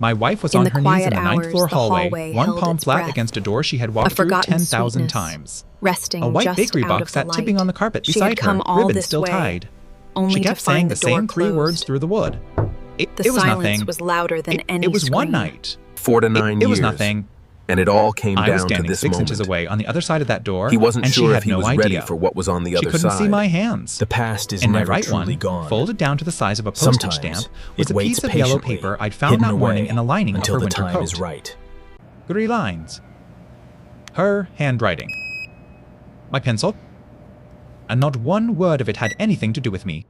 My wife was In on the her knees quiet in the ninth hours, floor the hallway, hallway one held palm its flat breath, against a door she had a walked through forgotten 10,000 sweetness, times. resting A white just bakery out box of the sat tipping light. on the carpet She had beside come her, all ribbon this still way, tied. only She to kept saying find the the door same three words closed. through the wood. The It was silence nothing. was louder than any It was scream. one night. 4 to 9 It years. was nothing. And it all came I was down to standing this 6 inches moment. away on the other side of that door, He wasn't and she sure had if he no was idea. ready for what was on the She other couldn't side. see my hands. The past is In my never right truly one, gone. folded down to the size of a postage Sometimes stamp, was it a waits piece of yellow patiently, paper I'd found hidden that morning away in the lining of until her the winter time coat. is right. 3 lines. Her handwriting. My pencil. And not one word of it had anything to do with me.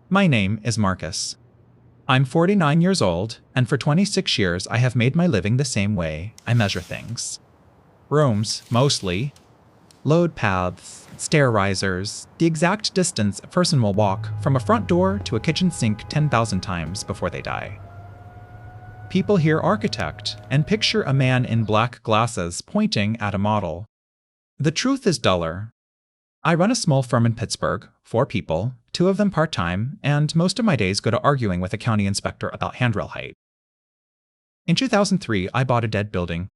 My name is Marcus. I'm 49 years old, and for 26 years I have made my living the same way I measure things. Rooms, mostly. Load paths, stair risers, the exact distance a person will walk from a front door to a kitchen sink 10,000 times before they die. People hear architect and picture a man in black glasses pointing at a model. The truth is duller. I run a small firm in Pittsburgh, 4 people, 2 of them part-time, and most of my days go to arguing with a county inspector about handrail height. In 2003, I bought a dead building.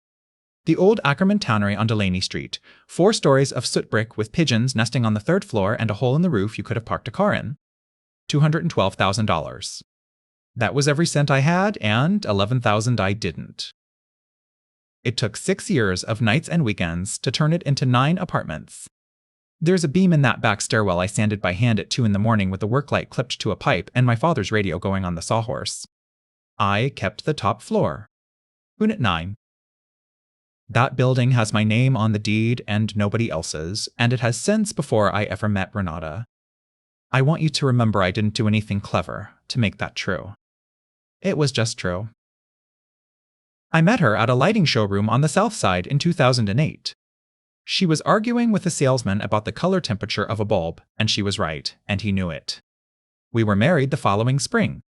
The old Ackerman Tannery on Delaney Street, 4 stories of soot brick with pigeons nesting on the 3rd floor and a hole in the roof you could have parked a car in. $212,000. That was every cent I had, and $11,000 I didn't. It took 6 years of nights and weekends to turn it into 9 apartments. There's a beam in that back stairwell I sanded by hand at 2 in the morning with the work light clipped to a pipe and my father's radio going on the sawhorse. I kept the top floor. Unit 9. That building has my name on the deed and nobody else's, and it has since before I ever met Renata. I want you to remember I didn't do anything clever to make that true. It was just true. I met her at a lighting showroom on the South Side in 2008. She was arguing with a salesman about the color temperature of a bulb, and she was right, and he knew it. We were married the following spring.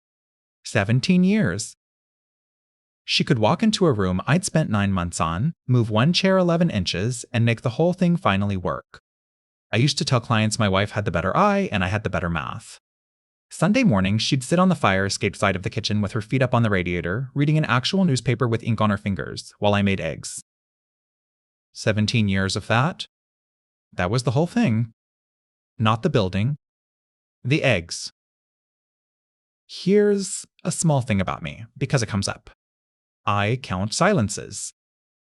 17 years. She could walk into a room I'd spent 9 months on, move one chair 11 inches, and make the whole thing finally work. I used to tell clients my wife had the better eye and I had the better math. Sunday morning, she'd sit on the fire escape side of the kitchen with her feet up on the radiator, reading an actual newspaper with ink on her fingers, while I made eggs. 17 years of that. That was the whole thing. Not the building. The eggs. Here's a small thing about me, because it comes up. I count silences.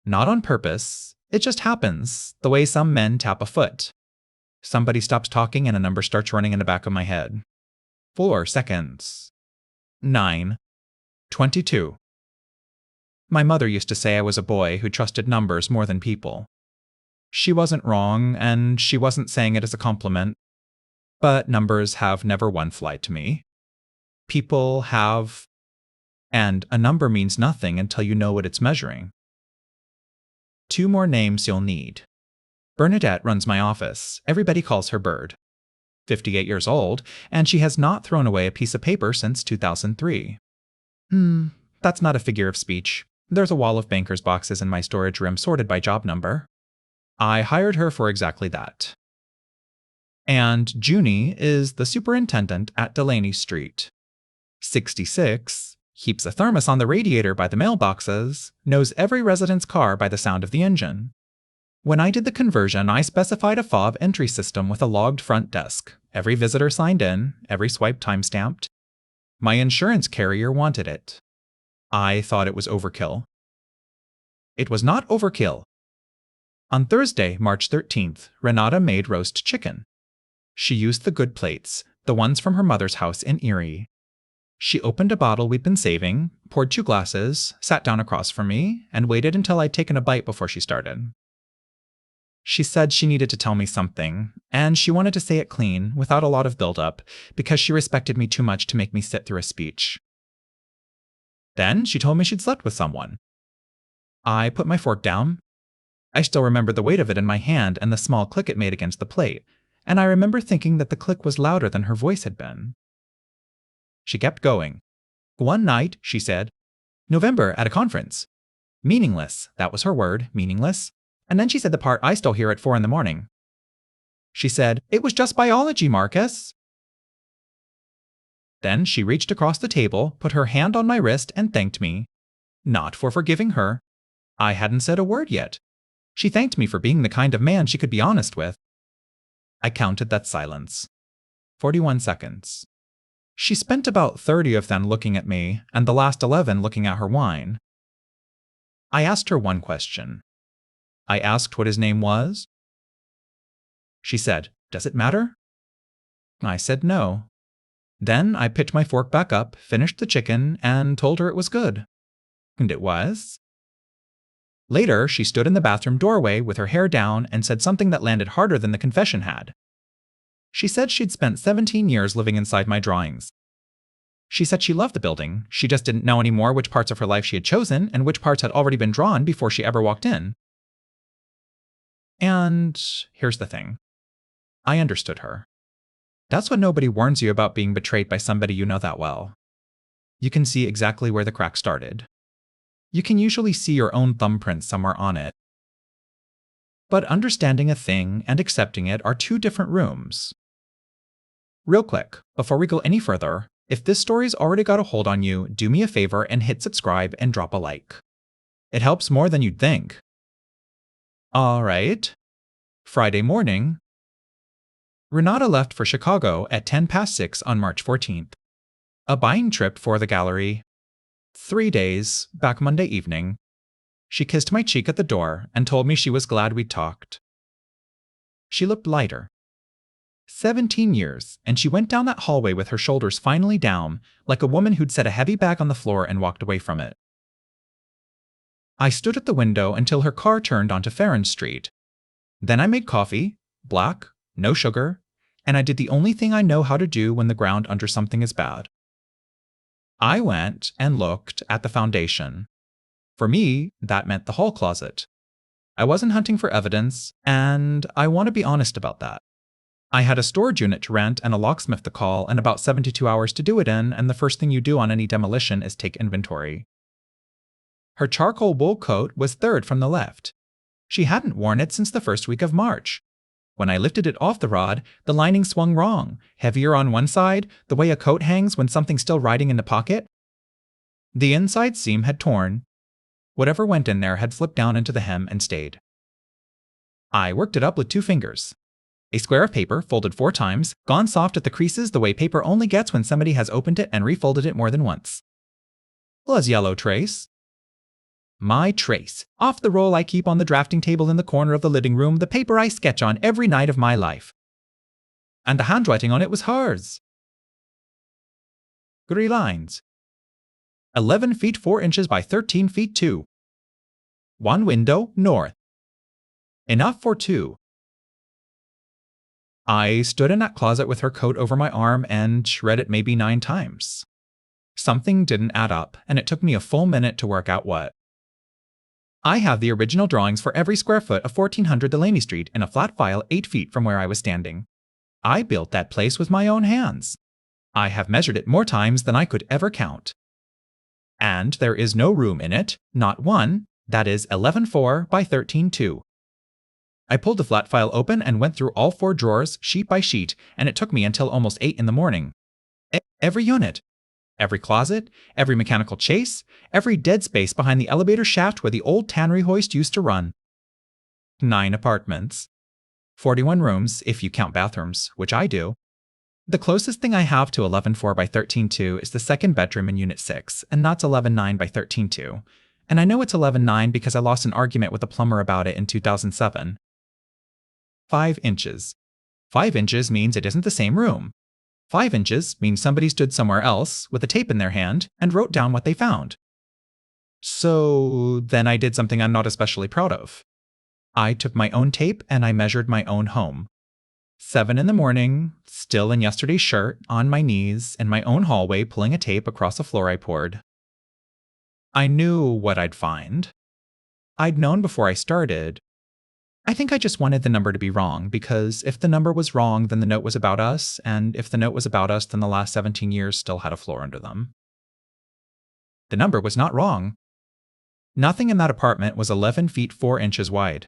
Not on purpose, it just happens, the way some men tap a foot. Somebody stops talking and a number starts running in the back of my head. 4 seconds. 9. 22. My mother used to say I was a boy who trusted numbers more than people. She wasn't wrong, and she wasn't saying it as a compliment. But numbers have never won flight to me. People have, and a number means nothing until you know what it's measuring. 2 more names you'll need. Bernadette runs my office. Everybody calls her Bird. 58 years old, and she has not thrown away a piece of paper since 2003. That's not a figure of speech. There's a wall of banker's boxes in my storage room sorted by job number. I hired her for exactly that. And Junie is the superintendent at Delaney Street. 66, keeps a thermos on the radiator by the mailboxes, knows every resident's car by the sound of the engine. When I did the conversion, I specified a fob entry system with a logged front desk. Every visitor signed in, every swipe timestamped. My insurance carrier wanted it. I thought it was overkill. It was not overkill. On Thursday, March 13th, Renata made roast chicken. She used the good plates, the ones from her mother's house in Erie. She opened a bottle we'd been saving, poured 2 glasses, sat down across from me, and waited until I'd taken a bite before she started. She said she needed to tell me something, and she wanted to say it clean, without a lot of build-up, because she respected me too much to make me sit through a speech. Then she told me she'd slept with someone. I put my fork down. I still remember the weight of it in my hand and the small click it made against the plate, and I remember thinking that the click was louder than her voice had been. She kept going. One night, she said, November at a conference. Meaningless, that was her word, meaningless. And then she said the part I still hear at 4 in the morning. She said, "It was just biology, Marcus." Then she reached across the table, put her hand on my wrist, and thanked me. Not for forgiving her. I hadn't said a word yet. She thanked me for being the kind of man she could be honest with. I counted that silence. 41 seconds. She spent about 30 of them looking at me, and the last 11 looking at her wine. I asked her one question. I asked what his name was. She said, "Does it matter?" I said no. Then I picked my fork back up, finished the chicken, and told her it was good. And it was. Later, she stood in the bathroom doorway with her hair down and said something that landed harder than the confession had. She said she'd spent 17 years living inside my drawings. She said she loved the building, she just didn't know anymore which parts of her life she had chosen and which parts had already been drawn before she ever walked in. And here's the thing. I understood her. That's when nobody warns you about being betrayed by somebody you know that well. You can see exactly where the crack started. You can usually see your own thumbprint somewhere on it. But understanding a thing and accepting it are two different rooms. Real quick, before we go any further, if this story's already got a hold on you, do me a favor and hit subscribe and drop a like. It helps more than you'd think. Alright. Friday morning. Renata left for Chicago at 6:10 on March 14th. A buying trip for the gallery. 3 days, back Monday evening. She kissed my cheek at the door and told me she was glad we'd talked. She looked lighter. 17 years, and she went down that hallway with her shoulders finally down, like a woman who'd set a heavy bag on the floor and walked away from it. I stood at the window until her car turned onto Farron Street. Then I made coffee, black, no sugar, and I did the only thing I know how to do when the ground under something is bad. I went and looked at the foundation. For me, that meant the hall closet. I wasn't hunting for evidence, and I want to be honest about that. I had a storage unit to rent and a locksmith to call and about 72 hours to do it in, and the first thing you do on any demolition is take inventory. Her charcoal wool coat was third from the left. She hadn't worn it since the first week of March. When I lifted it off the rod, the lining swung wrong, heavier on one side, the way a coat hangs when something's still riding in the pocket. The inside seam had torn. Whatever went in there had slipped down into the hem and stayed. I worked it up with 2 fingers. A square of paper, folded 4 times, gone soft at the creases the way paper only gets when somebody has opened it and refolded it more than once. Was yellow trace. My trace. Off the roll I keep on the drafting table in the corner of the living room, the paper I sketch on every night of my life. And the handwriting on it was hers. 3 lines. 11 feet 4 inches by 13 feet 2. 1 window, north. Enough for 2. I stood in that closet with her coat over my arm and read it maybe 9 times. Something didn't add up, and it took me a full minute to work out what. I have the original drawings for every square foot of 1400 Delaney Street in a flat file 8 feet from where I was standing. I built that place with my own hands. I have measured it more times than I could ever count. And there is no room in it, not one, that is 11.4 by 13.2. I pulled the flat file open and went through all 4 drawers, sheet by sheet, and it took me until almost 8 in the morning. Every unit. Every closet, every mechanical chase, every dead space behind the elevator shaft where the old tannery hoist used to run. 9 apartments. 41 rooms, if you count bathrooms, which I do. The closest thing I have to 11.4 by 13.2 is the second bedroom in Unit 6, and that's 11.9 by 13.2. And I know it's 11.9 because I lost an argument with a plumber about it in 2007. 5 inches. 5 inches means it isn't the same room. 5 inches means somebody stood somewhere else with a tape in their hand and wrote down what they found. So then I did something I'm not especially proud of. I took my own tape and I measured my own home. 7 in the morning, still in yesterday's shirt, on my knees, in my own hallway pulling a tape across a floor I poured. I knew what I'd find. I'd known before I started. I think I just wanted the number to be wrong, because if the number was wrong, then the note was about us, and if the note was about us, then the last 17 years still had a floor under them. The number was not wrong. Nothing in that apartment was 11 feet 4 inches wide.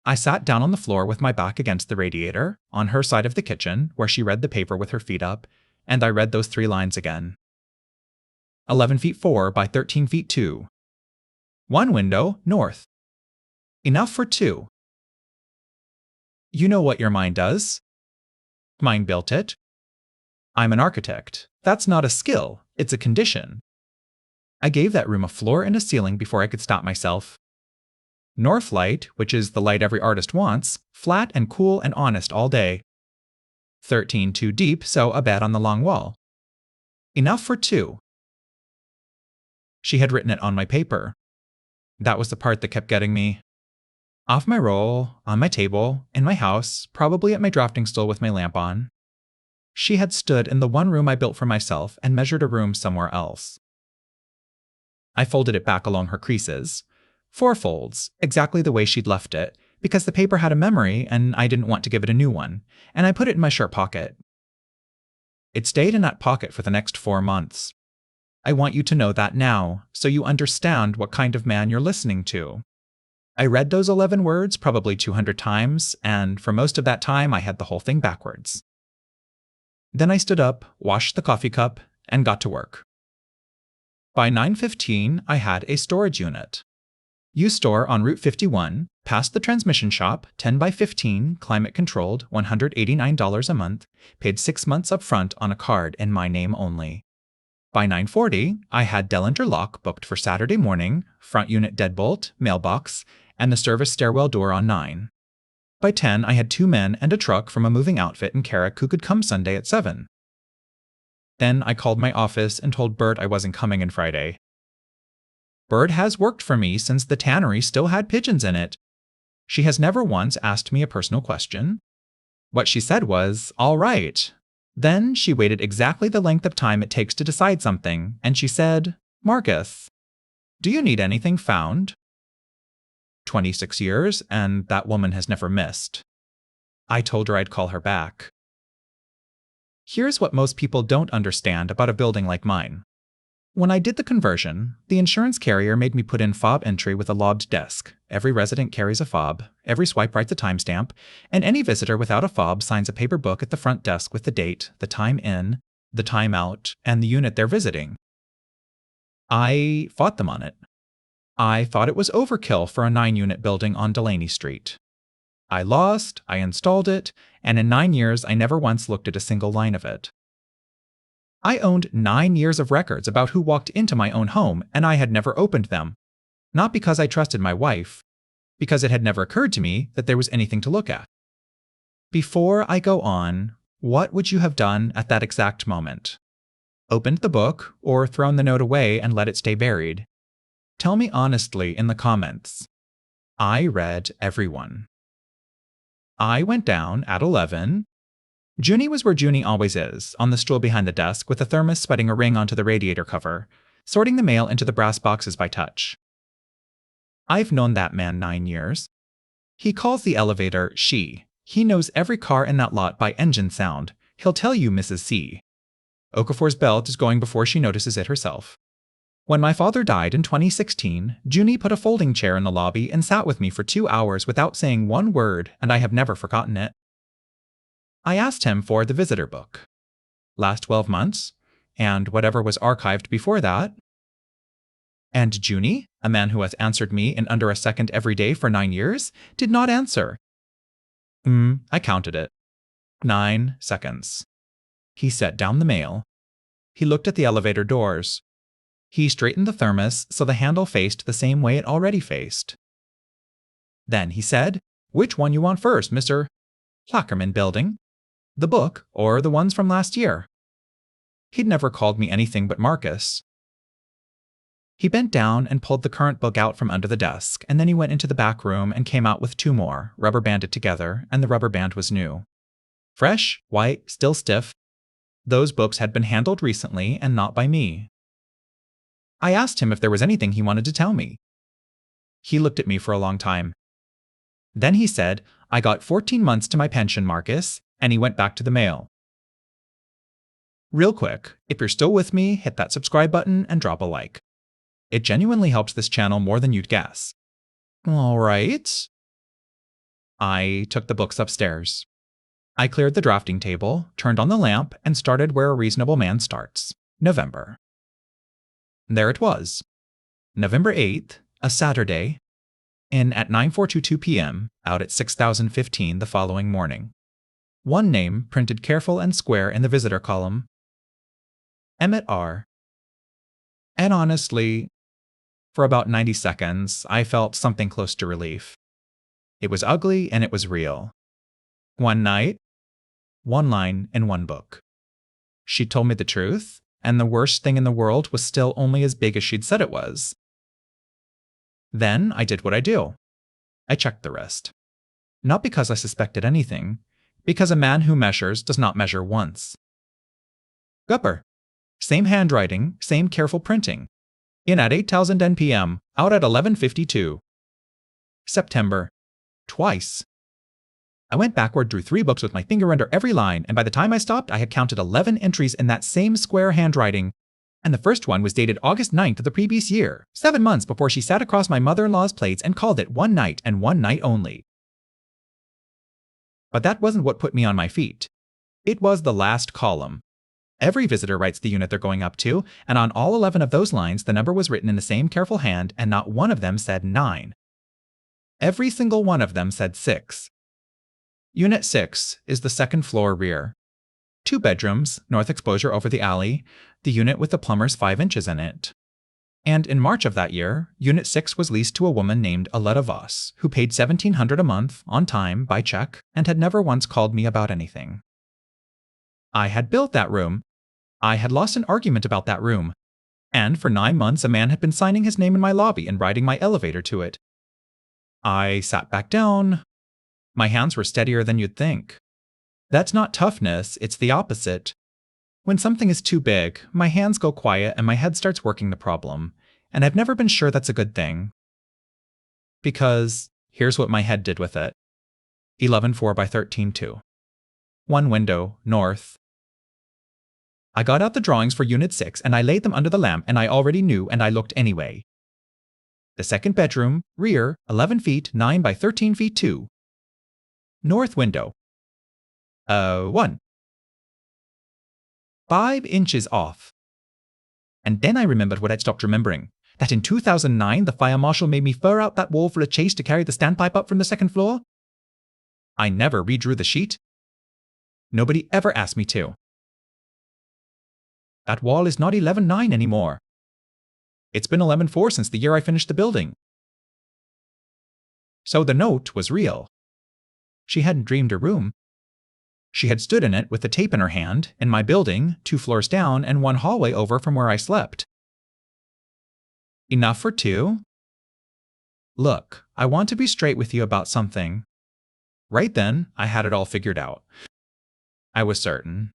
I sat down on the floor with my back against the radiator, on her side of the kitchen, where she read the paper with her feet up, and I read those 3 lines again. 11 feet 4 by 13 feet 2. 1 window, north. Enough for 2. You know what your mind does. Mine built it. I'm an architect. That's not a skill, it's a condition. I gave that room a floor and a ceiling before I could stop myself. North light, which is the light every artist wants, flat and cool and honest all day. 13 too deep, so a bed on the long wall. Enough for 2. She had written it on my paper. That was the part that kept getting me. Off my roll, on my table, in my house, probably at my drafting stool with my lamp on. She had stood in the one room I built for myself and measured a room somewhere else. I folded it back along her creases. 4 folds, exactly the way she'd left it, because the paper had a memory and I didn't want to give it a new one, and I put it in my shirt pocket. It stayed in that pocket for the next 4 months. I want you to know that now, so you understand what kind of man you're listening to. I read those 11 words probably 200 times, and for most of that time I had the whole thing backwards. Then I stood up, washed the coffee cup, and got to work. By 9:15, I had a storage unit. You store on Route 51, past the transmission shop, 10 by 15, climate-controlled, $189 a month, paid 6 months up front on a card in my name only. By 9:40, I had Dellinger lock booked for Saturday morning, front unit deadbolt, mailbox, and the service stairwell door on 9. By 10, I had 2 men and a truck from a moving outfit in Carrick who could come Sunday at 7. Then I called my office and told Bird I wasn't coming in Friday. Bird has worked for me since the tannery still had pigeons in it. She has never once asked me a personal question. What she said was, "All right." Then she waited exactly the length of time it takes to decide something, and she said, "Marcus, do you need anything found?" 26 years, and that woman has never missed. I told her I'd call her back. Here's what most people don't understand about a building like mine. When I did the conversion, the insurance carrier made me put in fob entry with a lobbed desk. Every resident carries a fob, every swipe writes a timestamp, and any visitor without a fob signs a paper book at the front desk with the date, the time in, the time out, and the unit they're visiting. I fought them on it. I thought it was overkill for a 9-unit building on Delaney Street. I lost, I installed it, and in 9 years I never once looked at a single line of it. I owned 9 years of records about who walked into my own home, and I had never opened them. Not because I trusted my wife, because it had never occurred to me that there was anything to look at. Before I go on, what would you have done at that exact moment? Opened the book, or thrown the note away and let it stay buried? Tell me honestly in the comments. I read everyone. I went down at 11. Junie was where Junie always is, on the stool behind the desk with a thermos sweating a ring onto the radiator cover, sorting the mail into the brass boxes by touch. I've known that man 9 years. He calls the elevator she. He knows every car in that lot by engine sound. He'll tell you Mrs. C. Okafor's belt is going before she notices it herself. When my father died in 2016, Junie put a folding chair in the lobby and sat with me for 2 hours without saying one word, and I have never forgotten it. I asked him for the visitor book. Last 12 months, and whatever was archived before that. And Junie, a man who has answered me in under a second every day for 9 years, did not answer. I counted it. 9 seconds. He set down the mail. He looked at the elevator doors. He straightened the thermos so the handle faced the same way it already faced. Then he said, "Which one you want first, Mr. Plackerman Building? The book or the ones from last year?" He'd never called me anything but Marcus. He bent down and pulled the current book out from under the desk, and then he went into the back room and came out with 2 more, rubber banded together, and the rubber band was new. Fresh, white, still stiff. Those books had been handled recently and not by me. I asked him if there was anything he wanted to tell me. He looked at me for a long time. Then he said, "I got 14 months to my pension, Marcus," and he went back to the mail. Real quick, if you're still with me, hit that subscribe button and drop a like. It genuinely helps this channel more than you'd guess. All right. I took the books upstairs. I cleared the drafting table, turned on the lamp, and started where a reasonable man starts. November. There it was. November 8th, a Saturday, in at 9:422 p.m., out at 6,015 the following morning. One name printed careful and square in the visitor column. Emmett R. And honestly, for about 90 seconds, I felt something close to relief. It was ugly and it was real. One night, one line in one book. She told me the truth, and the worst thing in the world was still only as big as she'd said it was. Then I did what I do. I checked the rest. Not because I suspected anything, because a man who measures does not measure once. Gupper. Same handwriting, same careful printing. In at 8,000 NPM, out at 11:52. September. Twice. I went backward, drew 3 books with my finger under every line, and by the time I stopped, I had counted 11 entries in that same square handwriting, and the first one was dated August 9th of the previous year, 7 months before she sat across my mother-in-law's plates and called it one night and one night only. But that wasn't what put me on my feet. It was the last column. Every visitor writes the unit they're going up to, and on all 11 of those lines, the number was written in the same careful hand, and not one of them said 9. Every single one of them said 6. Unit 6 is the second floor rear. 2 bedrooms, north exposure over the alley, the unit with the plumber's 5 inches in it. And in March of that year, Unit 6 was leased to a woman named Aletta Voss, who paid $1,700 a month, on time, by check, and had never once called me about anything. I had built that room. I had lost an argument about that room. And for 9 months, a man had been signing his name in my lobby and riding my elevator to it. I sat back down. My hands were steadier than you'd think. That's not toughness, it's the opposite. When something is too big, my hands go quiet and my head starts working the problem, and I've never been sure that's a good thing. Because here's what my head did with it. 11:4 by 13:2. 1 window, north. I got out the drawings for Unit 6 and I laid them under the lamp, and I already knew, and I looked anyway. The second bedroom, rear, 11 feet, 9 by 13 feet 2. North window. 1. 5 inches off. And then I remembered what I'd stopped remembering. That in 2009, the fire marshal made me fur out that wall for a chase to carry the standpipe up from the second floor. I never redrew the sheet. Nobody ever asked me to. That wall is not 11.9 anymore. It's been 11.4 since the year I finished the building. So the note was real. She hadn't dreamed a room. She had stood in it with the tape in her hand, in my building, 2 floors down and 1 hallway over from where I slept. Enough for 2? Look, I want to be straight with you about something. Right then, I had it all figured out. I was certain.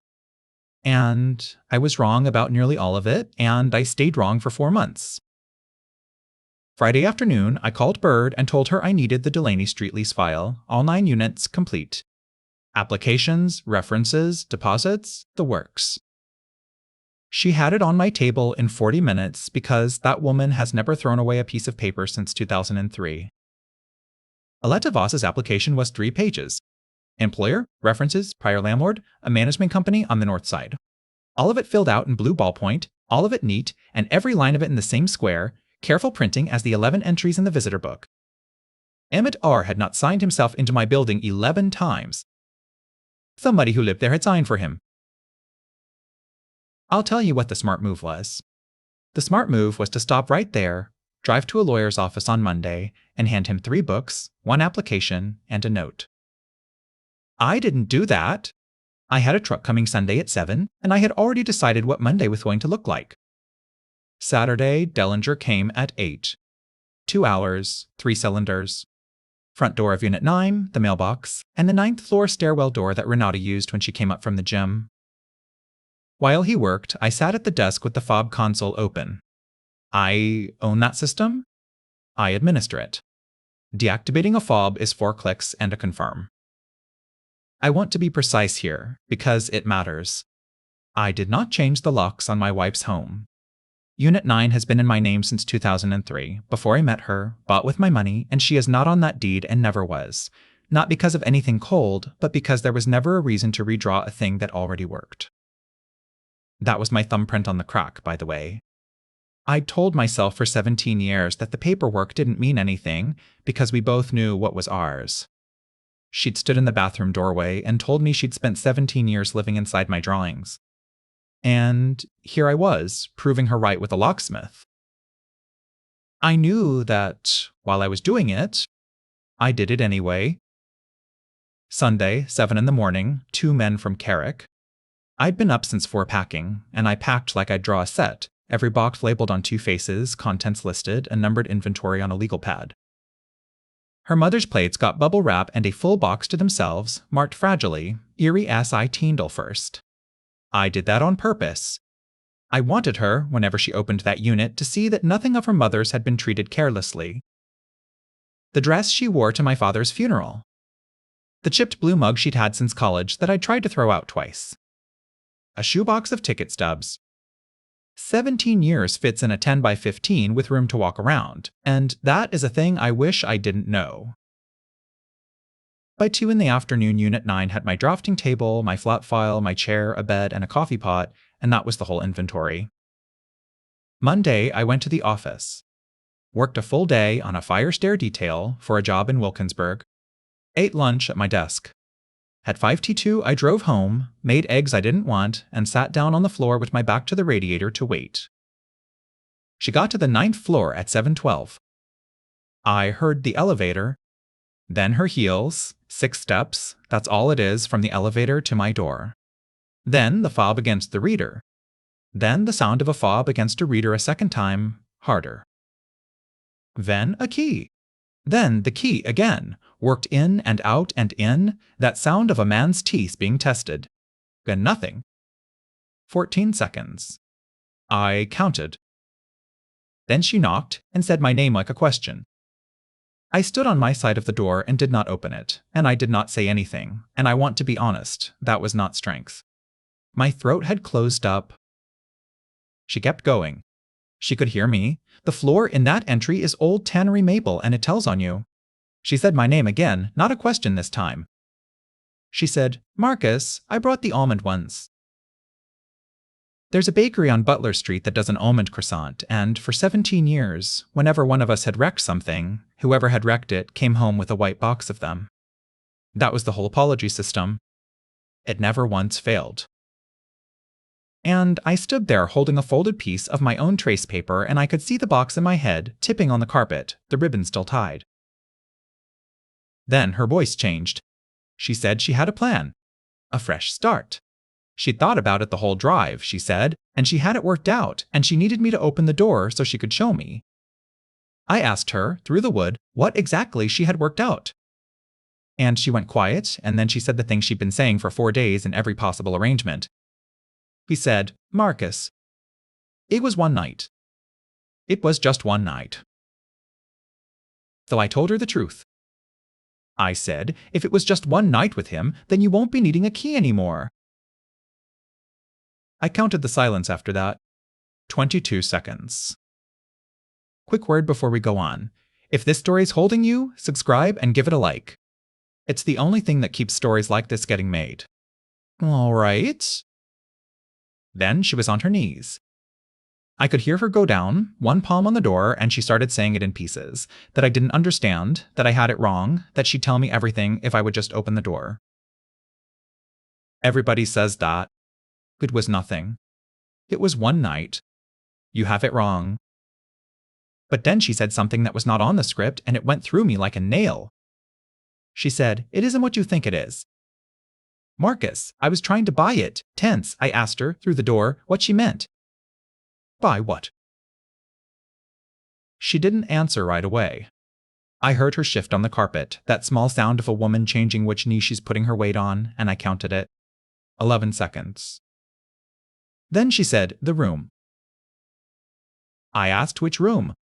And I was wrong about nearly all of it, and I stayed wrong for 4 months. Friday afternoon, I called Bird and told her I needed the Delaney Street lease file, all 9 units, complete. Applications, references, deposits, the works. She had it on my table in 40 minutes because that woman has never thrown away a piece of paper since 2003. Aletta Voss's application was 3 pages. Employer, references, prior landlord, a management company on the north side. All of it filled out in blue ballpoint, all of it neat, and every line of it in the same square, careful printing as the 11 entries in the visitor book. Emmett R. had not signed himself into my building 11 times. Somebody who lived there had signed for him. I'll tell you what the smart move was. The smart move was to stop right there, drive to a lawyer's office on Monday, and hand him 3 books, 1 application, and a note. I didn't do that. I had a truck coming Sunday at 7, and I had already decided what Monday was going to look like. Saturday, Dellinger came at 8. 2 hours, 3 cylinders. Front door of Unit 9, the mailbox, and the 9th floor stairwell door that Renata used when she came up from the gym. While he worked, I sat at the desk with the fob console open. I own that system. I administer it. Deactivating a fob is 4 clicks and a confirm. I want to be precise here, because it matters. I did not change the locks on my wife's home. Unit 9 has been in my name since 2003, before I met her, bought with my money, and she is not on that deed and never was. Not because of anything cold, but because there was never a reason to redraw a thing that already worked. That was my thumbprint on the crack, by the way. I'd told myself for 17 years that the paperwork didn't mean anything because we both knew what was ours. She'd stood in the bathroom doorway and told me she'd spent 17 years living inside my drawings. And here I was, proving her right with a locksmith. I knew that while I was doing it, I did it anyway. Sunday, 7 in the morning, 2 men from Carrick. I'd been up since 4 packing, and I packed like I'd draw a set, every box labeled on 2 faces, contents listed, and numbered inventory on a legal pad. Her mother's plates got bubble wrap and a full box to themselves, marked fragilely, Erie S.I. Teendle first. I did that on purpose. I wanted her, whenever she opened that unit, to see that nothing of her mother's had been treated carelessly. The dress she wore to my father's funeral. The chipped blue mug she'd had since college that I'd tried to throw out twice. A shoebox of ticket stubs. 17 years fits in a 10 by 15 with room to walk around, and that is a thing I wish I didn't know. By 2 in the afternoon, Unit 9 had my drafting table, my flat file, my chair, a bed, and a coffee pot, and that was the whole inventory. Monday, I went to the office. Worked a full day on a fire stair detail for a job in Wilkinsburg. Ate lunch at my desk. At 5:02, I drove home, made eggs I didn't want, and sat down on the floor with my back to the radiator to wait. She got to the 9th floor at 7:12. I heard the elevator, then her heels, 6 steps, that's all it is from the elevator to my door. Then the fob against the reader. Then the sound of a fob against a reader a second time, harder. Then a key. Then the key again, worked in and out and in, that sound of a man's teeth being tested. Then nothing. 14 seconds. I counted. Then she knocked and said my name like a question. I stood on my side of the door and did not open it, and I did not say anything, and I want to be honest, that was not strength. My throat had closed up. She kept going. She could hear me. The floor in that entry is old tannery maple, and it tells on you. She said my name again, not a question this time. She said, Marcus, I brought the almond ones. There's a bakery on Butler Street that does an almond croissant, and for 17 years, whenever one of us had wrecked something, whoever had wrecked it came home with a white box of them. That was the whole apology system. It never once failed. And I stood there holding a folded piece of my own trace paper, and I could see the box in my head, tipping on the carpet, the ribbon still tied. Then her voice changed. She said she had a plan. A fresh start. She'd thought about it the whole drive, she said, and she had it worked out, and she needed me to open the door so she could show me. I asked her, through the wood, what exactly she had worked out. And she went quiet, and then she said the thing she'd been saying for 4 days in every possible arrangement. He said, Marcus, it was one night. It was just one night. So I told her the truth. I said, if it was just one night with him, then you won't be needing a key anymore. I counted the silence after that. 22 seconds. Quick word before we go on. If this story's holding you, subscribe and give it a like. It's the only thing that keeps stories like this getting made. All right. Then she was on her knees. I could hear her go down, one palm on the door, and she started saying it in pieces. That I didn't understand, that I had it wrong, that she'd tell me everything if I would just open the door. Everybody says that. It was nothing. It was one night. You have it wrong. But then she said something that was not on the script, and it went through me like a nail. She said, it isn't what you think it is. Marcus, I was trying to buy it. Tense, I asked her, through the door, what she meant. Buy what? She didn't answer right away. I heard her shift on the carpet, that small sound of a woman changing which knee she's putting her weight on, and I counted it. 11 seconds. Then she said, the room. I asked which room.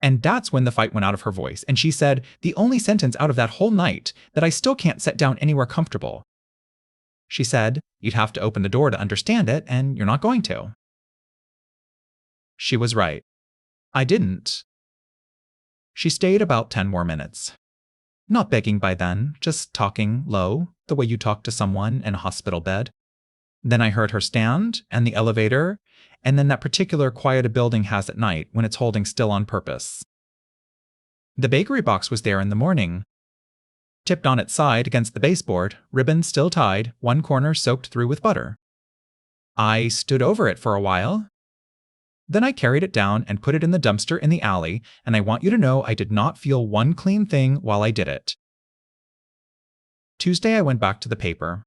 And that's when the fight went out of her voice, and she said, the only sentence out of that whole night, that I still can't sit down anywhere comfortable. She said, you'd have to open the door to understand it, and you're not going to. She was right. I didn't. She stayed about 10 more minutes. Not begging by then, just talking low, the way you talk to someone in a hospital bed. Then I heard her stand, and the elevator, and then that particular quiet a building has at night when it's holding still on purpose. The bakery box was there in the morning, tipped on its side against the baseboard, ribbons still tied, one corner soaked through with butter. I stood over it for a while. Then I carried it down and put it in the dumpster in the alley, and I want you to know I did not feel one clean thing while I did it. Tuesday I went back to the paper,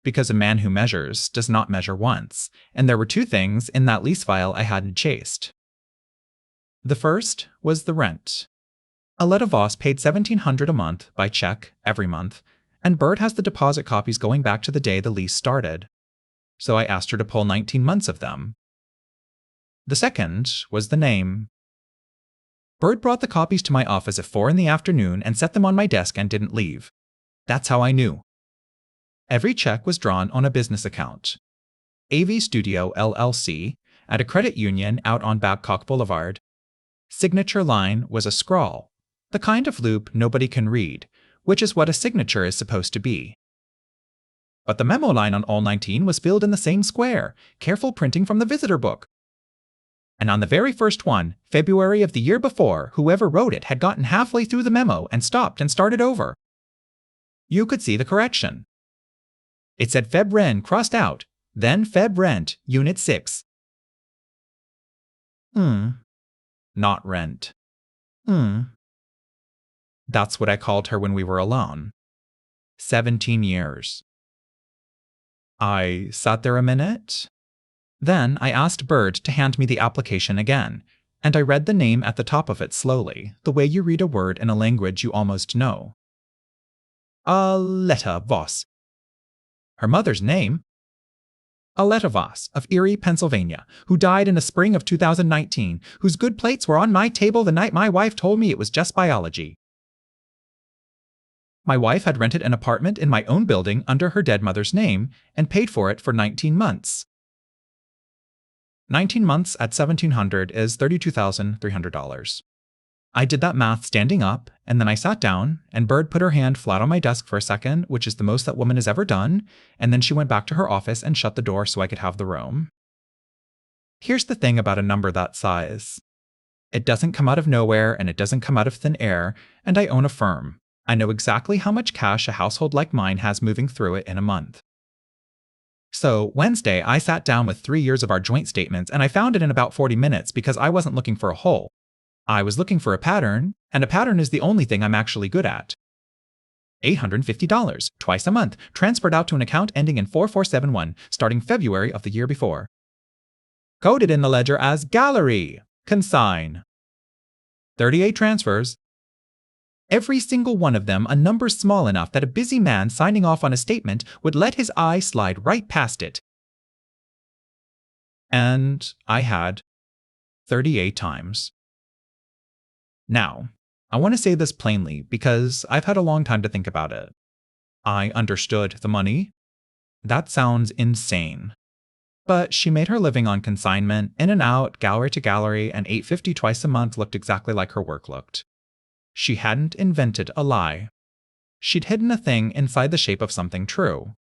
because a man who measures does not measure once, and there were two things in that lease file I hadn't chased. The first was the rent. Aletta Voss paid $1,700 a month by check every month, and Bird has the deposit copies going back to the day the lease started. So I asked her to pull 19 months of them. The second was the name. Bird brought the copies to my office at 4 p.m. and set them on my desk and didn't leave. That's how I knew. Every check was drawn on a business account. AV Studio LLC at a credit union out on Babcock Boulevard. Signature line was a scrawl, the kind of loop nobody can read, which is what a signature is supposed to be. But the memo line on all 19 was filled in the same square, careful printing from the visitor book. And on the very first one, February of the year before, whoever wrote it had gotten halfway through the memo and stopped and started over. You could see the correction. It said Feb Ren crossed out, then Feb Rent, Unit 6. Not rent. That's what I called her when we were alone. 17 years. I sat there a minute. Then I asked Bird to hand me the application again, and I read the name at the top of it slowly, the way you read a word in a language you almost know. Aletta Voss. Her mother's name? Aletta Voss of Erie, Pennsylvania, who died in the spring of 2019, whose good plates were on my table the night my wife told me it was just biology. My wife had rented an apartment in my own building under her dead mother's name and paid for it for 19 months. 19 months at $1,700 is $32,300. I did that math standing up, and then I sat down, and Bird put her hand flat on my desk for a second, which is the most that woman has ever done, and then she went back to her office and shut the door so I could have the room. Here's the thing about a number that size. It doesn't come out of nowhere, and it doesn't come out of thin air, and I own a firm. I know exactly how much cash a household like mine has moving through it in a month. So Wednesday, I sat down with 3 years of our joint statements, and I found it in about 40 minutes because I wasn't looking for a hole. I was looking for a pattern, and a pattern is the only thing I'm actually good at. $850, twice a month, transferred out to an account ending in 4471, starting February of the year before. Coded in the ledger as gallery, consign. 38 transfers. Every single one of them a number small enough that a busy man signing off on a statement would let his eye slide right past it. And I had 38 times. Now, I want to say this plainly because I've had a long time to think about it. I understood the money. That sounds insane. But she made her living on consignment, in and out, gallery to gallery, and $850 twice a month looked exactly like her work looked. She hadn't invented a lie. She'd hidden a thing inside the shape of something true.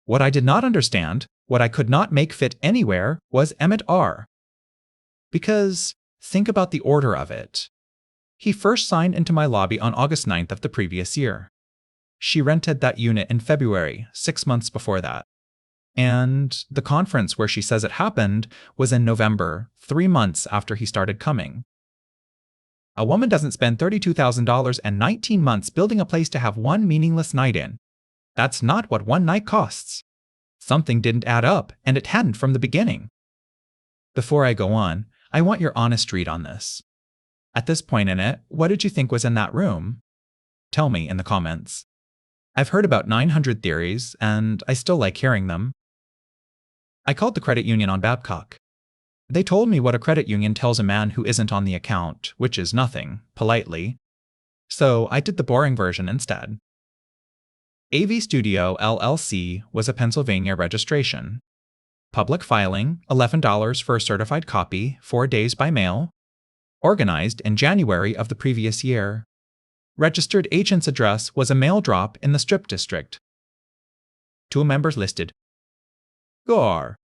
What I did not understand, what I could not make fit anywhere, was Emmett R. Because think about the order of it. He first signed into my lobby on August 9th of the previous year. She rented that unit in February, 6 months before that. And the conference where she says it happened was in November, 3 months after he started coming. A woman doesn't spend $32,000 and 19 months building a place to have one meaningless night in. That's not what one night costs. Something didn't add up, and it hadn't from the beginning. Before I go on, I want your honest read on this. At this point in it, what did you think was in that room? Tell me in the comments. I've heard about 900 theories, and I still like hearing them. I called the credit union on Babcock. They told me what a credit union tells a man who isn't on the account, which is nothing, politely. So I did the boring version instead. AV Studio LLC was a Pennsylvania registration. Public filing, $11 for a certified copy, 4 days by mail. Organized in January of the previous year. Registered agent's address was a mail drop in the Strip District. 2 members listed. Gore.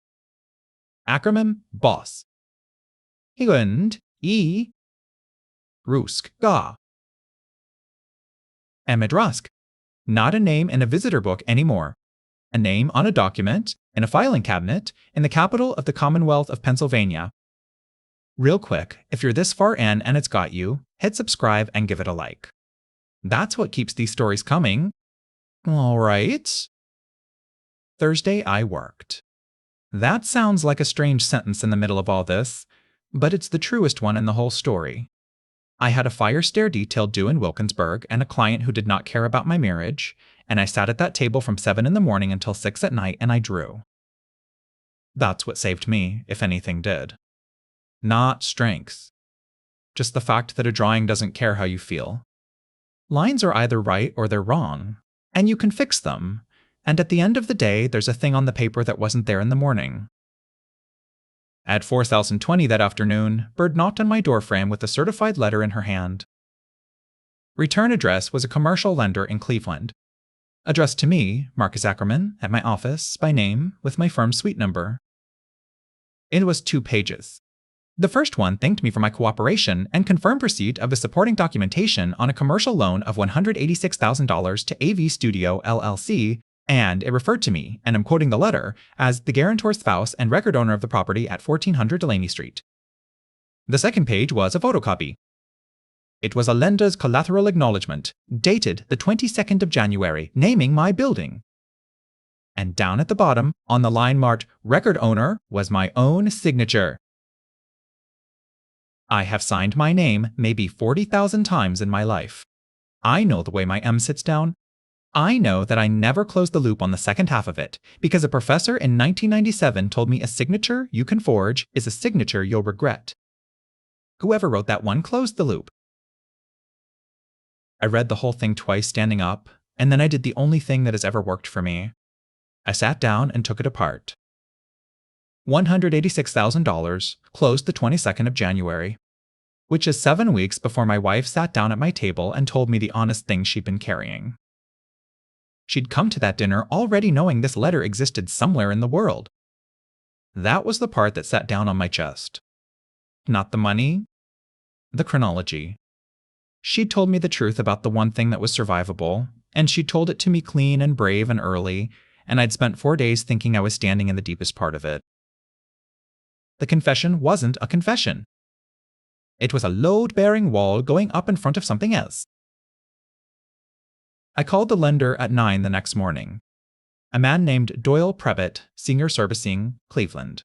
Ackerman, boss. Higund, E. Rusk, ga. Emidrusk. Not a name in a visitor book anymore. A name on a document, in a filing cabinet, in the capital of the Commonwealth of Pennsylvania. Real quick, if you're this far in and it's got you, hit subscribe and give it a like. That's what keeps these stories coming. All right. Thursday I worked. That sounds like a strange sentence in the middle of all this, but it's the truest one in the whole story. I had a fire stair detail due in Wilkinsburg and a client who did not care about my marriage, and I sat at that table from 7 in the morning until 6 at night and I drew. That's what saved me, if anything did. Not strengths. Just the fact that a drawing doesn't care how you feel. Lines are either right or they're wrong, and you can fix them, and at the end of the day, there's a thing on the paper that wasn't there in the morning. At 4020 that afternoon, Bird knocked on my doorframe with a certified letter in her hand. Return address was a commercial lender in Cleveland. Addressed to me, Marcus Ackerman, at my office, by name, with my firm's suite number. It was 2 pages. The first one thanked me for my cooperation and confirmed receipt of the supporting documentation on a commercial loan of $186,000 to AV Studio, LLC, and it referred to me, and I'm quoting the letter, as the guarantor's spouse and record owner of the property at 1400 Delaney Street. The second page was a photocopy. It was a lender's collateral acknowledgement, dated the 22nd of January, naming my building. And down at the bottom, on the line marked record owner, was my own signature. I have signed my name maybe 40,000 times in my life. I know the way my M sits down. I know that I never closed the loop on the second half of it, because a professor in 1997 told me a signature you can forge is a signature you'll regret. Whoever wrote that one closed the loop. I read the whole thing twice standing up, and then I did the only thing that has ever worked for me. I sat down and took it apart. $186,000 closed the 22nd of January, which is 7 weeks before my wife sat down at my table and told me the honest thing she'd been carrying. She'd come to that dinner already knowing this letter existed somewhere in the world. That was the part that sat down on my chest. Not the money, the chronology. She'd told me the truth about the one thing that was survivable, and she'd told it to me clean and brave and early, and I'd spent 4 days thinking I was standing in the deepest part of it. The confession wasn't a confession. It was a load-bearing wall going up in front of something else. I called the lender at 9 the next morning. A man named Doyle Previtt, Senior Servicing, Cleveland.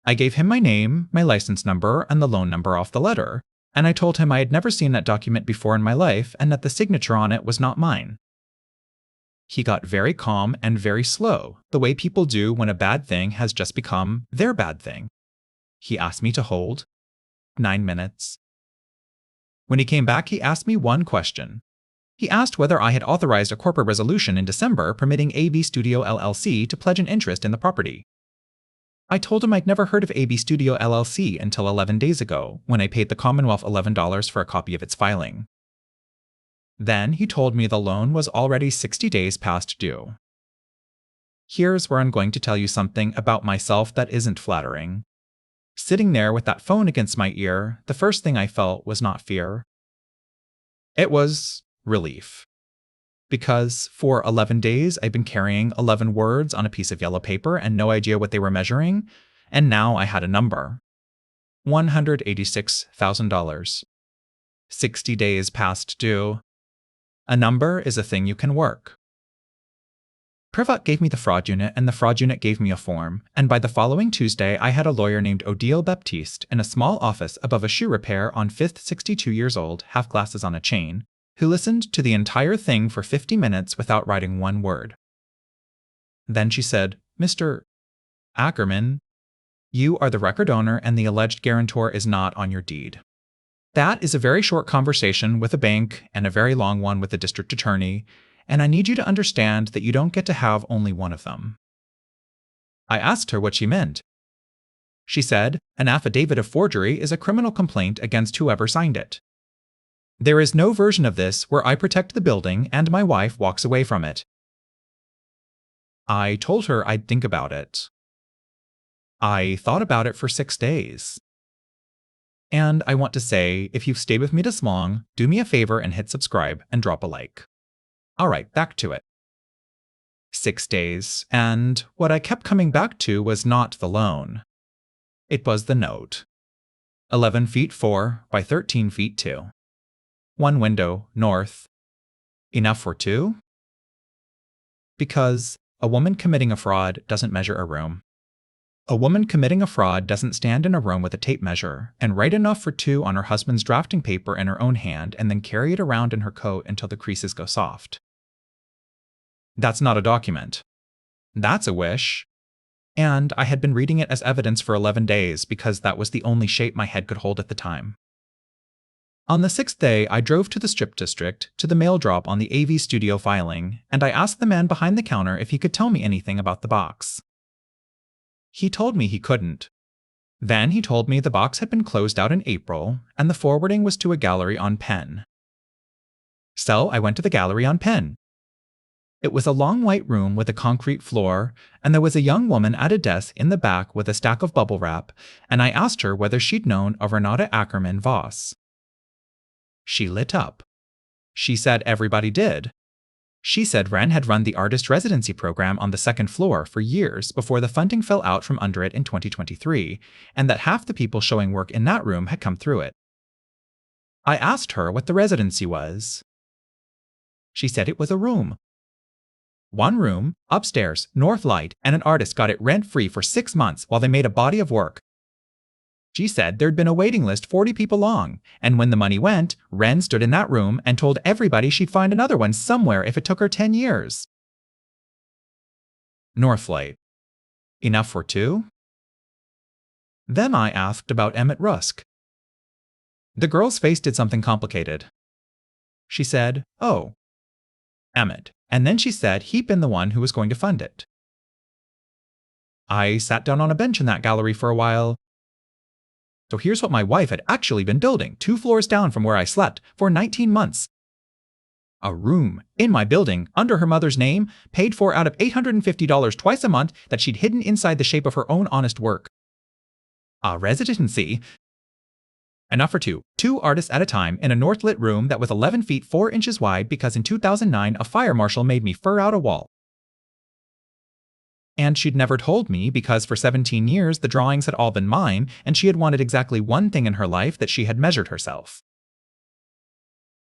I gave him my name, my license number, and the loan number off the letter, and I told him I had never seen that document before in my life and that the signature on it was not mine. He got very calm and very slow, the way people do when a bad thing has just become their bad thing. He asked me to hold 9 minutes. When he came back, he asked me one question. He asked whether I had authorized a corporate resolution in December permitting AV Studio LLC to pledge an interest in the property. I told him I'd never heard of AV Studio LLC until 11 days ago, when I paid the Commonwealth $11 for a copy of its filing. Then he told me the loan was already 60 days past due. Here's where I'm going to tell you something about myself that isn't flattering. Sitting there with that phone against my ear, the first thing I felt was not fear. It was relief. Because for 11 days, I'd been carrying 11 words on a piece of yellow paper and no idea what they were measuring, and now I had a number. $186,000. 60 days past due. A number is a thing you can work. Previtt gave me the fraud unit, and the fraud unit gave me a form, and by the following Tuesday, I had a lawyer named Odile Baptiste in a small office above a shoe repair on 5th, 62 years old, half glasses on a chain, who listened to the entire thing for 50 minutes without writing one word. Then she said, "Mr. Ackerman, you are the record owner and the alleged guarantor is not on your deed." That is a very short conversation with a bank and a very long one with the district attorney, and I need you to understand that you don't get to have only one of them. I asked her what she meant. She said, an affidavit of forgery is a criminal complaint against whoever signed it. There is no version of this where I protect the building and my wife walks away from it. I told her I'd think about it. I thought about it for 6 days. And I want to say, if you've stayed with me this long, do me a favor and hit subscribe and drop a like. Alright, back to it. 6 days, and what I kept coming back to was not the loan. It was the note. 11 feet 4 by 13 feet 2. One window, north. Enough for two? Because a woman committing a fraud doesn't measure a room. A woman committing a fraud doesn't stand in a room with a tape measure and write enough for two on her husband's drafting paper in her own hand and then carry it around in her coat until the creases go soft. That's not a document. That's a wish. And I had been reading it as evidence for 11 days because that was the only shape my head could hold at the time. On the 6th day, I drove to the strip district, to the mail drop on the AV studio filing, and I asked the man behind the counter if he could tell me anything about the box. He told me he couldn't. Then he told me the box had been closed out in April, and the forwarding was to a gallery on Penn. So I went to the gallery on Penn. It was a long white room with a concrete floor, and there was a young woman at a desk in the back with a stack of bubble wrap, and I asked her whether she'd known of Renata Ackerman Voss. She lit up. She said everybody did. She said Ren had run the artist residency program on the 2nd floor for years before the funding fell out from under it in 2023, and that half the people showing work in that room had come through it. I asked her what the residency was. She said it was a room. One room, upstairs, north light, and an artist got it rent-free for 6 months while they made a body of work. She said there'd been a waiting list 40 people long, and when the money went, Ren stood in that room and told everybody she'd find another one somewhere if it took her 10 years. Northlight. Enough for two? Then I asked about Emmett Rusk. The girl's face did something complicated. She said, "Oh, Emmett," and then she said he'd been the one who was going to fund it. I sat down on a bench in that gallery for a while. So here's what my wife had actually been building 2 floors down from where I slept for 19 months. A room in my building under her mother's name, paid for out of $850 twice a month that she'd hidden inside the shape of her own honest work. A residency. Enough for two artists at a time in a north-lit room that was 11 feet 4 inches wide because in 2009 a fire marshal made me fur out a wall. And she'd never told me because for 17 years the drawings had all been mine, and she had wanted exactly one thing in her life that she had measured herself.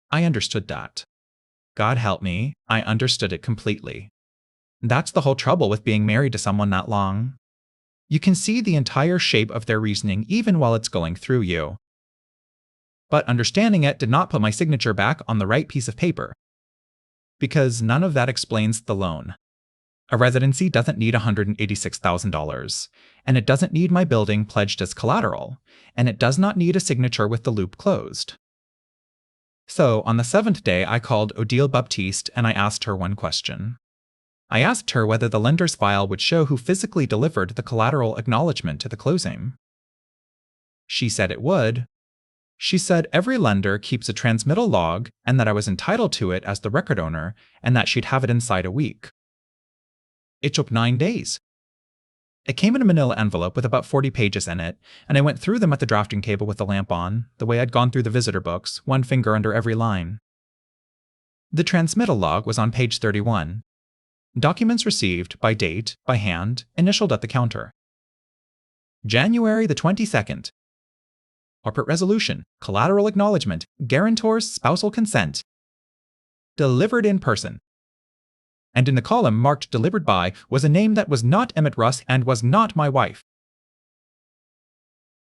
I understood that. God help me, I understood it completely. That's the whole trouble with being married to someone that long. You can see the entire shape of their reasoning even while it's going through you. But understanding it did not put my signature back on the right piece of paper. Because none of that explains the loan. A residency doesn't need $186,000, and it doesn't need my building pledged as collateral, and it does not need a signature with the loop closed. So, on the 7th day, I called Odile Baptiste and I asked her one question. I asked her whether the lender's file would show who physically delivered the collateral acknowledgement to the closing. She said it would. She said every lender keeps a transmittal log and that I was entitled to it as the record owner and that she'd have it inside a week. It took 9 days. It came in a manila envelope with about 40 pages in it, and I went through them at the drafting table with the lamp on, the way I'd gone through the visitor books, one finger under every line. The transmittal log was on page 31. Documents received, by date, by hand, initialed at the counter. January the 22nd. Corporate resolution, collateral acknowledgement, guarantor's spousal consent. Delivered in person. And in the column marked delivered by was a name that was not Emmett Rusk and was not my wife.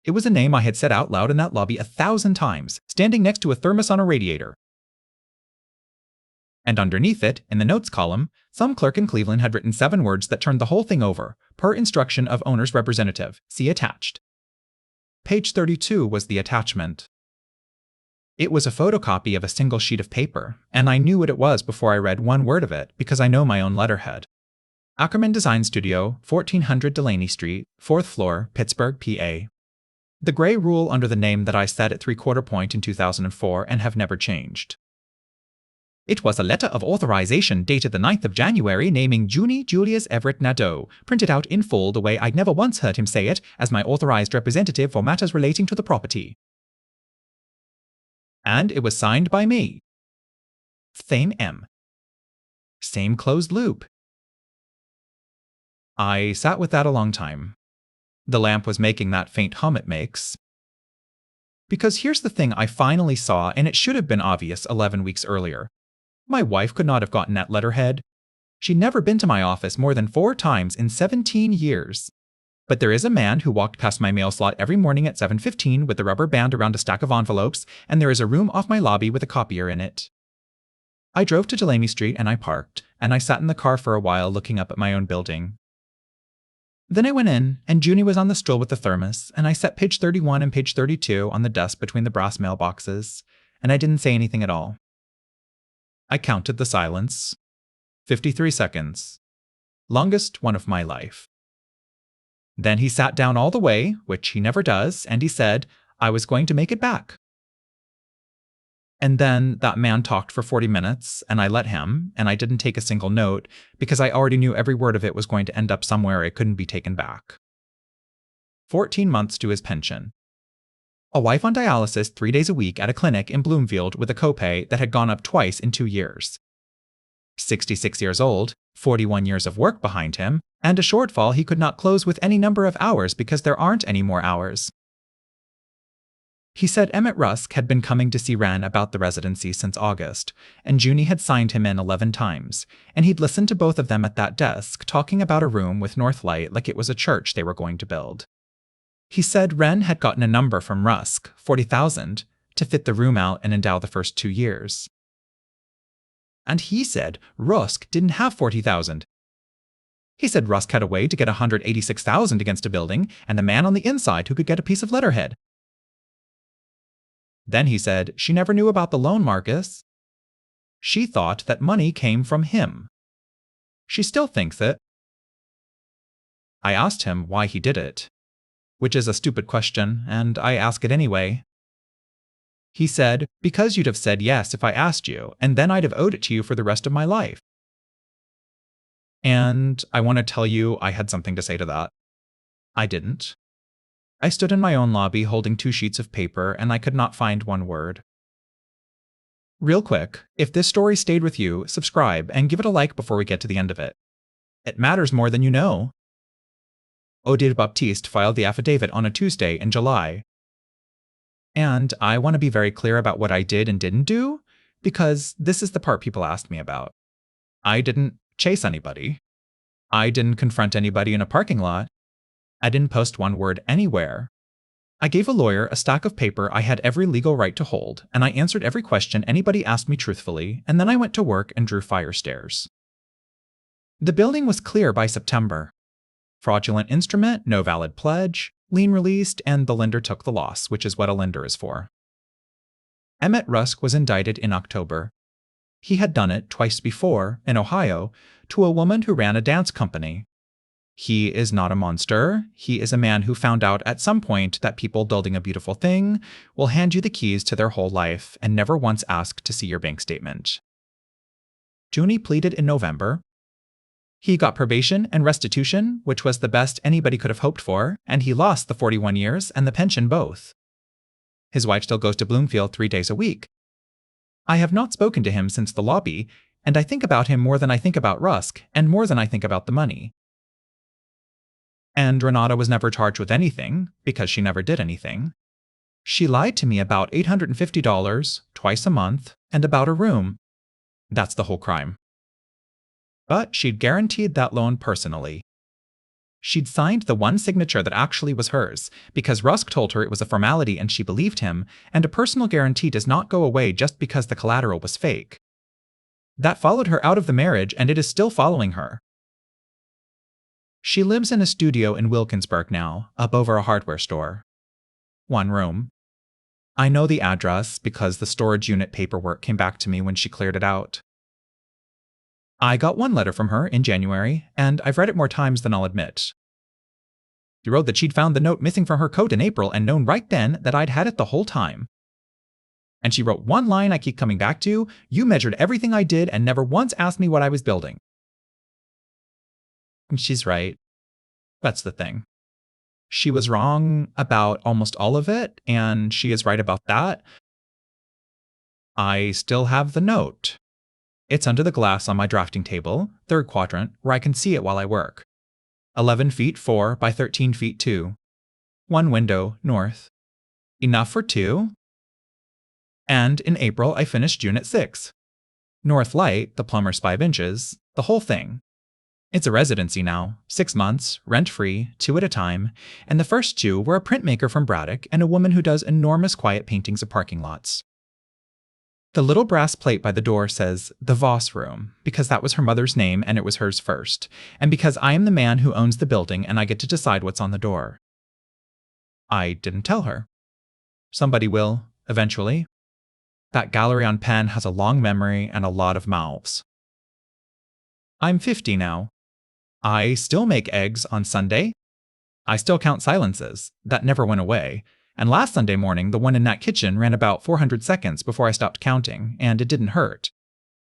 It was a name I had said out loud in that lobby 1,000 times, standing next to a thermos on a radiator. And underneath it, in the notes column, some clerk in Cleveland had written 7 words that turned the whole thing over, per instruction of owner's representative, see attached. Page 32 was the attachment. It was a photocopy of a single sheet of paper, and I knew what it was before I read one word of it because I know my own letterhead. Ackerman Design Studio, 1400 Delaney Street, 4th floor, Pittsburgh, PA. The gray rule under the name that I said at 3/4 point in 2004 and have never changed. It was a letter of authorization dated the 9th of January naming Junie Julius Everett Nadeau, printed out in full the way I'd never once heard him say it, as my authorized representative for matters relating to the property. And it was signed by me. Same M. Same closed loop. I sat with that a long time. The lamp was making that faint hum it makes. Because here's the thing I finally saw, and it should have been obvious 11 weeks earlier. My wife could not have gotten that letterhead. She'd never been to my office more than 4 times in 17 years. But there is a man who walked past my mail slot every morning at 7:15 with a rubber band around a stack of envelopes, and there is a room off my lobby with a copier in it. I drove to Delaney Street and I parked, and I sat in the car for a while looking up at my own building. Then I went in, and Junie was on the stool with the thermos, and I set page 31 and page 32 on the desk between the brass mailboxes, and I didn't say anything at all. I counted the silence. 53 seconds. Longest one of my life. Then he sat down all the way, which he never does, and he said, I was going to make it back. And then that man talked for 40 minutes, and I let him, and I didn't take a single note, because I already knew every word of it was going to end up somewhere it couldn't be taken back. 14 months to his pension. A wife on dialysis 3 days a week at a clinic in Bloomfield with a copay that had gone up twice in 2 years. 66 years old, 41 years of work behind him, and a shortfall he could not close with any number of hours because there aren't any more hours. He said Emmett Rusk had been coming to see Wren about the residency since August, and Junie had signed him in 11 times, and he'd listened to both of them at that desk talking about a room with north light like it was a church they were going to build. He said Wren had gotten a number from Rusk, 40,000, to fit the room out and endow the first 2 years. And he said Rusk didn't have 40,000. He said Rusk had a way to get 186,000 against a building, and the man on the inside who could get a piece of letterhead. Then he said she never knew about the loan, Marcus. She thought that money came from him. She still thinks it. I asked him why he did it, which is a stupid question, and I ask it anyway. He said, because you'd have said yes if I asked you, and then I'd have owed it to you for the rest of my life. And I want to tell you I had something to say to that. I didn't. I stood in my own lobby holding 2 sheets of paper, and I could not find one word. Real quick, if this story stayed with you, subscribe and give it a like before we get to the end of it. It matters more than you know. Odile Baptiste filed the affidavit on a Tuesday in July. And I want to be very clear about what I did and didn't do, because this is the part people asked me about. I didn't chase anybody. I didn't confront anybody in a parking lot. I didn't post one word anywhere. I gave a lawyer a stack of paper I had every legal right to hold, and I answered every question anybody asked me truthfully, and then I went to work and drew fire stairs. The building was clear by September. Fraudulent instrument, no valid pledge, lien released, and the lender took the loss, which is what a lender is for. Emmett Rusk was indicted in October. He had done it twice before, in Ohio, to a woman who ran a dance company. He is not a monster. He is a man who found out at some point that people building a beautiful thing will hand you the keys to their whole life and never once ask to see your bank statement. Junie pleaded in November. He got probation and restitution, which was the best anybody could have hoped for, and he lost the 41 years and the pension both. His wife still goes to Bloomfield 3 days a week. I have not spoken to him since the lobby, and I think about him more than I think about Rusk, and more than I think about the money. And Renata was never charged with anything, because she never did anything. She lied to me about $850, twice a month, and about a room. That's the whole crime. But she'd guaranteed that loan personally. She'd signed the one signature that actually was hers, because Rusk told her it was a formality and she believed him, and a personal guarantee does not go away just because the collateral was fake. That followed her out of the marriage, and it is still following her. She lives in a studio in Wilkinsburg now, up over a hardware store. 1 room. I know the address because the storage unit paperwork came back to me when she cleared it out. I got one letter from her in January, and I've read it more times than I'll admit. She wrote that she'd found the note missing from her coat in April and known right then that I'd had it the whole time. And she wrote one line I keep coming back to: "You measured everything I did and never once asked me what I was building." And she's right. That's the thing. She was wrong about almost all of it, and she is right about that. I still have the note. It's under the glass on my drafting table, third quadrant, where I can see it while I work. 11 feet 4 by 13 feet 2. One window, north. Enough for 2. And in April, I finished June at 6. North light, the plumber's 5 inches, the whole thing. It's a residency now, 6 months, rent-free, 2 at a time, and the first 2 were a printmaker from Braddock and a woman who does enormous quiet paintings of parking lots. The little brass plate by the door says, "The Voss Room," because that was her mother's name and it was hers first, and because I am the man who owns the building and I get to decide what's on the door. I didn't tell her. Somebody will, eventually. That gallery on Penn has a long memory and a lot of mouths. I'm 50 now. I still make eggs on Sunday. I still count silences. That never went away. And last Sunday morning, the one in that kitchen ran about 400 seconds before I stopped counting, and it didn't hurt.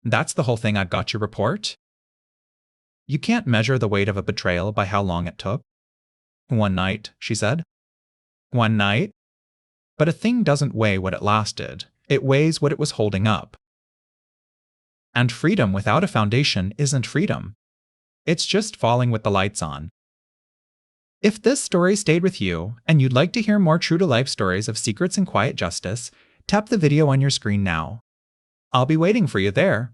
That's the whole thing I've got your report. You can't measure the weight of a betrayal by how long it took. One night, she said. One night? But a thing doesn't weigh what it lasted. It weighs what it was holding up. And freedom without a foundation isn't freedom. It's just falling with the lights on. If this story stayed with you, and you'd like to hear more true-to-life stories of secrets and quiet justice, tap the video on your screen now. I'll be waiting for you there.